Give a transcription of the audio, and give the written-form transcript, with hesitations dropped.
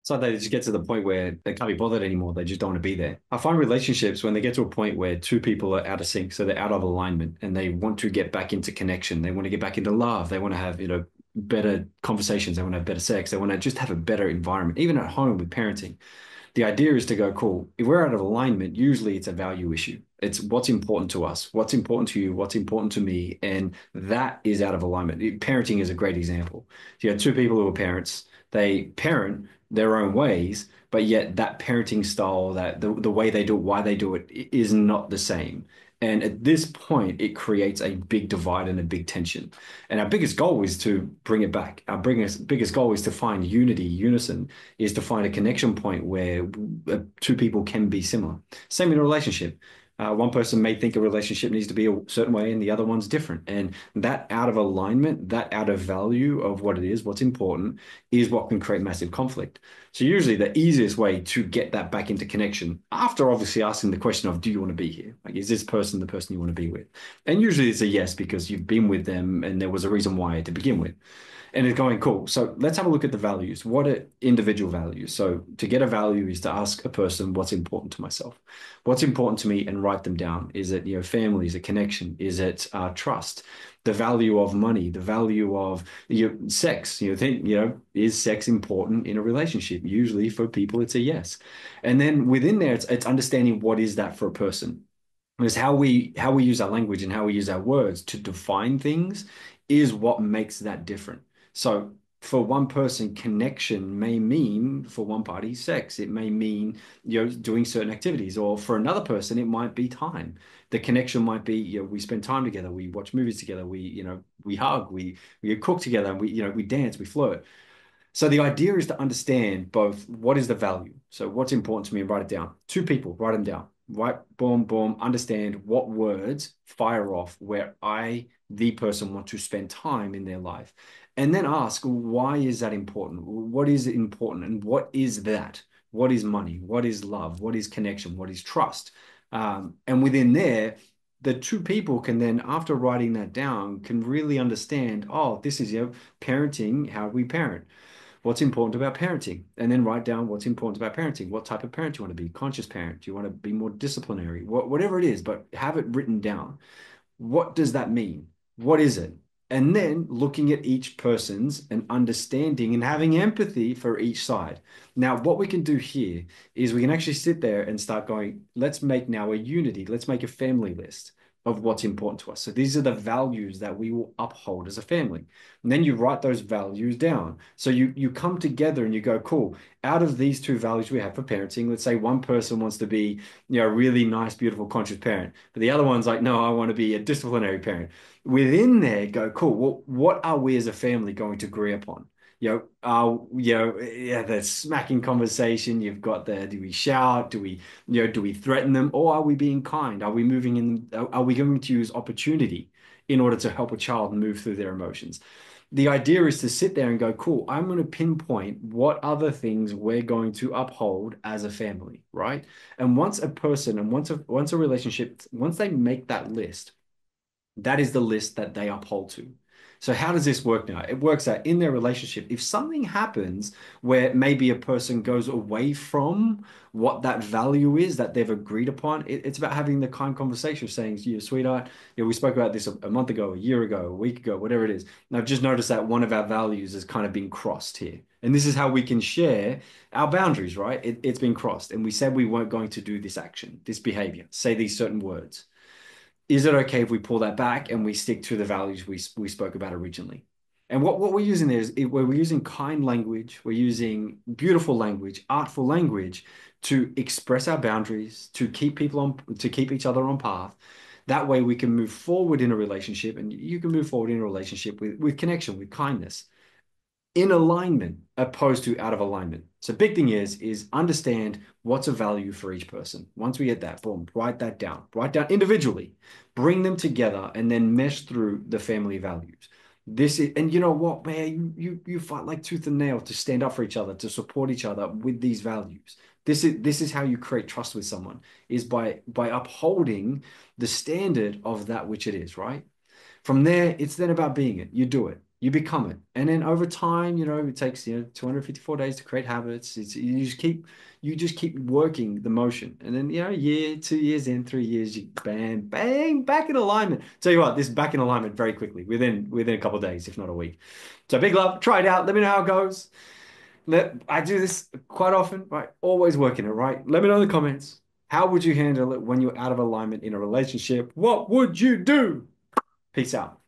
So they just get to the point where they can't be bothered anymore. They just don't want to be there. I find relationships when they get to a point where two people are out of sync, so they're out of alignment and they want to get back into connection. They want to get back into love. They want to have, better conversations. They want to have better sex. They want to just have a better environment, even at home with parenting. The idea is to go, cool. If we're out of alignment, usually it's a value issue. It's what's important to us, what's important to you, what's important to me, and that is out of alignment. Parenting is a great example. You have two people who are parents, they parent their own ways, but yet that parenting style, that the way they do it, why they do it, is not the same. And at this point, it creates a big divide and a big tension. And our biggest goal is to bring it back. Our biggest goal is to find unity, unison, is to find a connection point where two people can be similar. Same in a relationship. One person may think a relationship needs to be a certain way and the other one's different. And that out of alignment, that out of value of what it is, what's important, is what can create massive conflict. So usually the easiest way to get that back into connection, after obviously asking the question of, do you want to be here? Like, is this person the person you want to be with? And usually it's a yes, because you've been with them and there was a reason why to begin with. And it's going, cool. So let's have a look at the values. What are individual values? So to get a value is to ask a person, what's important to myself? What's important to me, and write them down. Is it, family? Is it connection? Is it trust? The value of money, the value of sex, is sex important in a relationship? Usually for people, it's a yes. And then within there, it's understanding what is that for a person. Because how we use our language and how we use our words to define things is what makes that different. So for one person, connection may mean, for one party, sex. It may mean, doing certain activities. Or for another person, it might be time. The connection might be, we spend time together, we watch movies together, we hug, we cook together, and we dance, we flirt. So the idea is to understand both what is the value. So what's important to me, and write it down. Two people, write them down. Right, boom, boom, understand what words fire off where the person, want to spend time in their life. And then ask, why is that important? What is important? And what is that? What is money? What is love? What is connection? What is trust? And within there, the two people can then, after writing that down, can really understand, oh, this is, parenting, how we parent. What's important about parenting? And then write down what's important about parenting. What type of parent do you want to be? Conscious parent? Do you want to be more disciplinary? Whatever it is, but have it written down. What does that mean? What is it? And then looking at each person's and understanding and having empathy for each side. Now, what we can do here is we can actually sit there and start going, let's make now a unity. Let's make a family list of what's important to us. So these are the values that we will uphold as a family. And then you write those values down. So you come together and you go, cool, out of these two values we have for parenting, let's say one person wants to be, a really nice, beautiful, conscious parent, but the other one's like, no, I want to be a disciplinary parent. Within there, go, cool, well, what are we as a family going to agree upon? Yeah, the smacking conversation. You've got do we shout? Do we threaten them? Or are we being kind? Are we moving in? Are we going to use opportunity in order to help a child move through their emotions? The idea is to sit there and go, cool, I'm going to pinpoint what other things we're going to uphold as a family, right? And once a person and once a relationship, once they make that list, that is the list that they uphold to. So how does this work now? It works out in their relationship. If something happens where maybe a person goes away from what that value is that they've agreed upon, it's about having the kind conversation, saying, "You, sweetheart, we spoke about this a month ago, a year ago, a week ago, whatever it is. And I've just noticed that one of our values has kind of been crossed here. And this is how we can share our boundaries, right? It's been crossed. And we said we weren't going to do this action, this behavior, say these certain words. Is it okay if we pull that back and we stick to the values we spoke about originally? And what we're using there is we're using kind language, we're using beautiful language, artful language to express our boundaries, to keep each other on path. That way we can move forward in a relationship, and you can move forward in a relationship with connection, with kindness, in alignment opposed to out of alignment. So big thing is understand what's a value for each person. Once we get that, boom, write that down. Write down individually, bring them together, and then mesh through the family values. This is, and you know what, man, you fight like tooth and nail to stand up for each other, to support each other with these values. This is how you create trust with someone, is by upholding the standard of that which it is, right? From there, it's then about being it. You do it. you become it. And then over time, it takes, 254 days to create habits. You just keep working the motion. And then, a year, 2 years in, 3 years, you bang, bang, back in alignment. Tell you what, this is back in alignment very quickly, within a couple of days, if not a week. So big love, try it out. Let me know how it goes. I do this quite often, right? Always working it, right? Let me know in the comments. How would you handle it when you're out of alignment in a relationship? What would you do? Peace out.